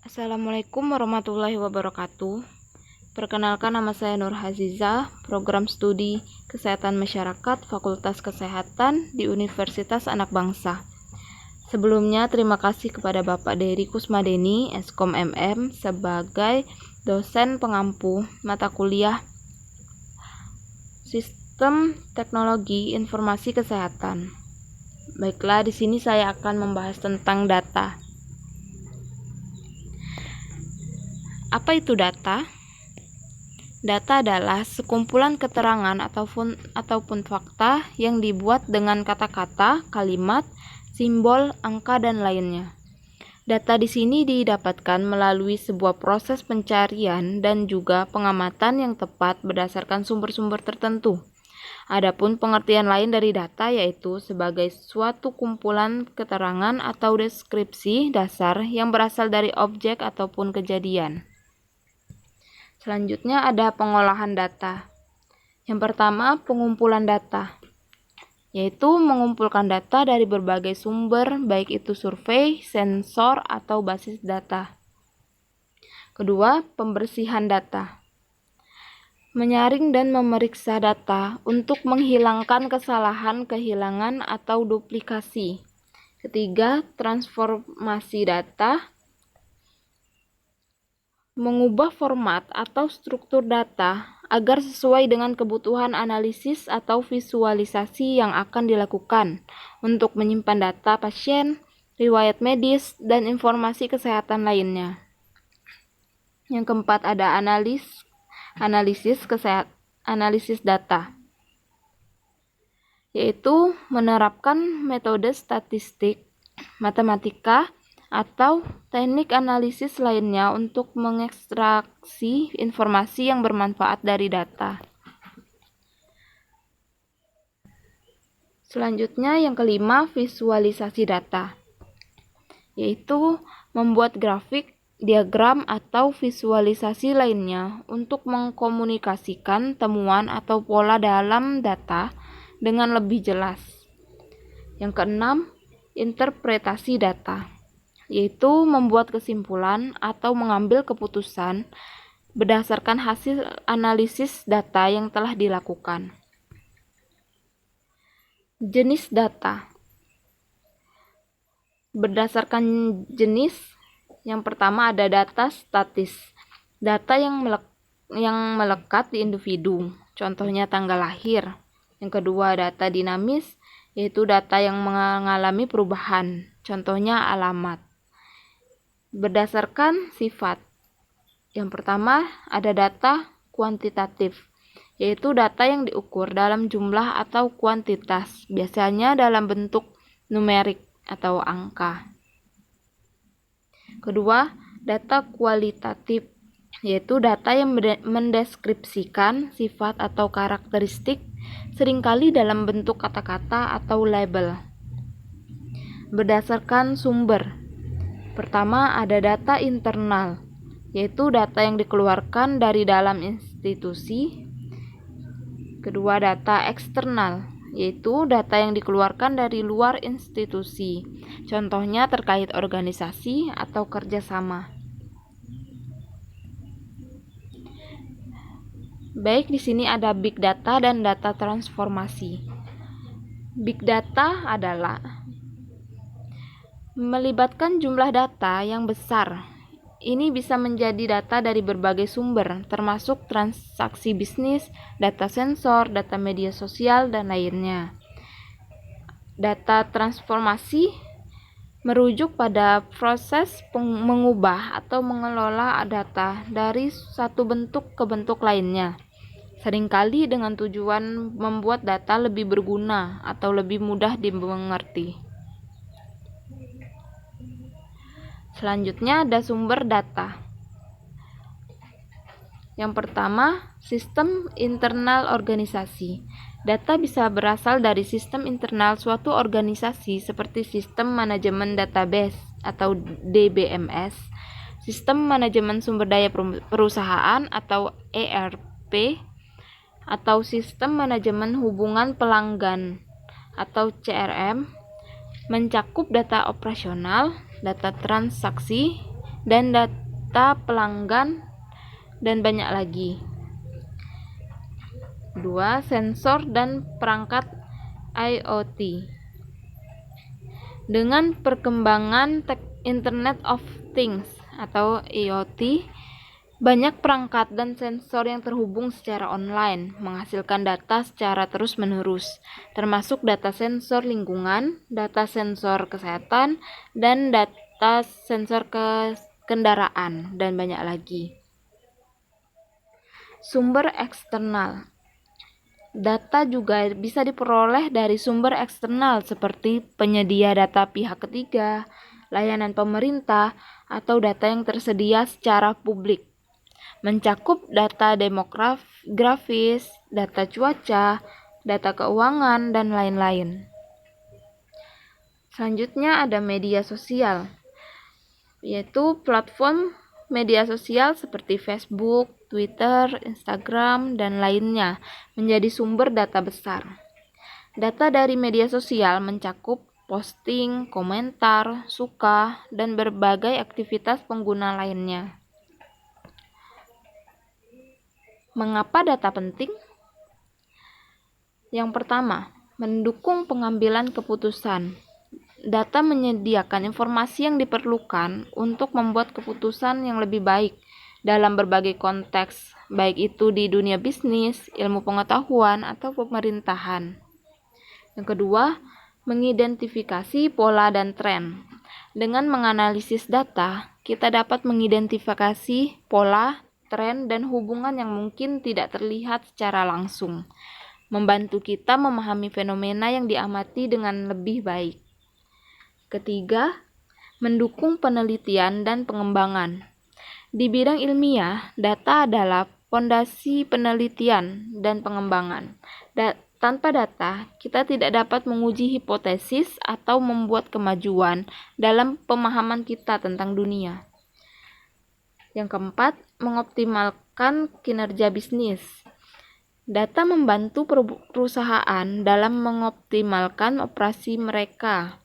Assalamualaikum warahmatullahi wabarakatuh. Perkenalkan, nama saya Nur Haziza, Program Studi Kesehatan Masyarakat Fakultas Kesehatan di Universitas Anak Bangsa. Sebelumnya, terima kasih kepada Bapak Dery Kusmadeni, Eskom MM, sebagai dosen pengampu mata kuliah Sistem Teknologi Informasi Kesehatan. Baiklah, di sini saya akan membahas tentang data. Apa itu data? Data adalah sekumpulan keterangan ataupun fakta yang dibuat dengan kata-kata, kalimat, simbol, angka, dan lainnya. Data di sini didapatkan melalui sebuah proses pencarian dan juga pengamatan yang tepat berdasarkan sumber-sumber tertentu. Adapun pengertian lain dari data yaitu sebagai suatu kumpulan keterangan atau deskripsi dasar yang berasal dari objek ataupun kejadian. Selanjutnya ada pengolahan data. Yang pertama, pengumpulan data, yaitu mengumpulkan data dari berbagai sumber, baik itu survei, sensor, atau basis data. Kedua, pembersihan data. Menyaring dan memeriksa data untuk menghilangkan kesalahan, kehilangan, atau duplikasi. Ketiga, transformasi data. Mengubah format atau struktur data agar sesuai dengan kebutuhan analisis atau visualisasi yang akan dilakukan untuk menyimpan data pasien, riwayat medis, dan informasi kesehatan lainnya. Yang keempat ada analisis data, yaitu menerapkan metode statistik, matematika, atau teknik analisis lainnya untuk mengekstraksi informasi yang bermanfaat dari data. Selanjutnya yang kelima, visualisasi data, yaitu membuat grafik, diagram, atau visualisasi lainnya untuk mengkomunikasikan temuan atau pola dalam data dengan lebih jelas. Yang keenam, interpretasi data, yaitu membuat kesimpulan atau mengambil keputusan berdasarkan hasil analisis data yang telah dilakukan. Jenis data. Berdasarkan jenis, yang pertama ada data statis, data yang melekat di individu, contohnya tanggal lahir. Yang kedua, data dinamis, yaitu data yang mengalami perubahan, contohnya alamat. Berdasarkan sifat, yang pertama ada data kuantitatif, yaitu data yang diukur dalam jumlah atau kuantitas, biasanya dalam bentuk numerik atau angka. Kedua, data kualitatif, yaitu data yang mendeskripsikan sifat atau karakteristik, seringkali dalam bentuk kata-kata atau label. Berdasarkan sumber, pertama ada data internal, yaitu data yang dikeluarkan dari dalam institusi. Kedua, data eksternal, yaitu data yang dikeluarkan dari luar institusi, contohnya terkait organisasi atau kerjasama. Baik, di sini ada big data dan data transformasi. Big data adalah melibatkan jumlah data yang besar. Ini bisa menjadi data dari berbagai sumber, termasuk transaksi bisnis, data sensor, data media sosial, dan lainnya. Data transformasi merujuk pada proses mengubah atau mengelola data dari satu bentuk ke bentuk lainnya, seringkali dengan tujuan membuat data lebih berguna atau lebih mudah dimengerti. Selanjutnya ada sumber data. Yang pertama, sistem internal organisasi. Data bisa berasal dari sistem internal suatu organisasi seperti sistem manajemen database atau DBMS, sistem manajemen sumber daya perusahaan atau ERP, atau sistem manajemen hubungan pelanggan atau CRM, mencakup data operasional, data transaksi, dan data pelanggan, dan banyak lagi. 2. Sensor dan perangkat IoT. Dengan perkembangan Internet of Things atau IoT, banyak perangkat dan sensor yang terhubung secara online, menghasilkan data secara terus-menerus, termasuk data sensor lingkungan, data sensor kesehatan, dan data sensor kendaraan, dan banyak lagi. Sumber eksternal. Data juga bisa diperoleh dari sumber eksternal seperti penyedia data pihak ketiga, layanan pemerintah, atau data yang tersedia secara publik. Mencakup data demografis, data cuaca, data keuangan, dan lain-lain. Selanjutnya ada media sosial, yaitu platform media sosial seperti Facebook, Twitter, Instagram, dan lainnya menjadi sumber data besar. Data dari media sosial mencakup posting, komentar, suka, dan berbagai aktivitas pengguna lainnya. Mengapa data penting? Yang pertama, mendukung pengambilan keputusan. Data menyediakan informasi yang diperlukan untuk membuat keputusan yang lebih baik dalam berbagai konteks, baik itu di dunia bisnis, ilmu pengetahuan, atau pemerintahan. Yang kedua, mengidentifikasi pola dan tren. Dengan menganalisis data, kita dapat mengidentifikasi pola, tren, dan hubungan yang mungkin tidak terlihat secara langsung, membantu kita memahami fenomena yang diamati dengan lebih baik. Ketiga, mendukung penelitian dan pengembangan. Di bidang ilmiah, data adalah fondasi penelitian dan pengembangan. Tanpa data, kita tidak dapat menguji hipotesis atau membuat kemajuan dalam pemahaman kita tentang dunia. Yang keempat, mengoptimalkan kinerja bisnis. Data membantu perusahaan dalam mengoptimalkan operasi mereka,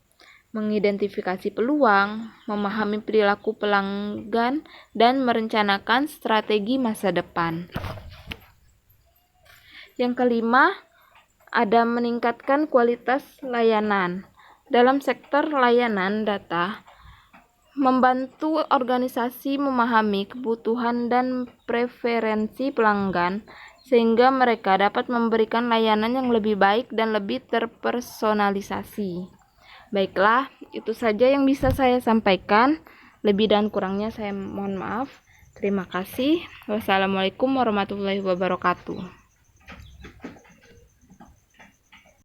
mengidentifikasi peluang, memahami perilaku pelanggan, dan merencanakan strategi masa depan. Yang kelima, ada meningkatkan kualitas layanan. Dalam sektor layanan, data membantu organisasi memahami kebutuhan dan preferensi pelanggan sehingga mereka dapat memberikan layanan yang lebih baik dan lebih terpersonalisasi. Baiklah, itu saja yang bisa saya sampaikan. Lebih dan kurangnya saya mohon maaf. Terima kasih. Wassalamualaikum warahmatullahi wabarakatuh.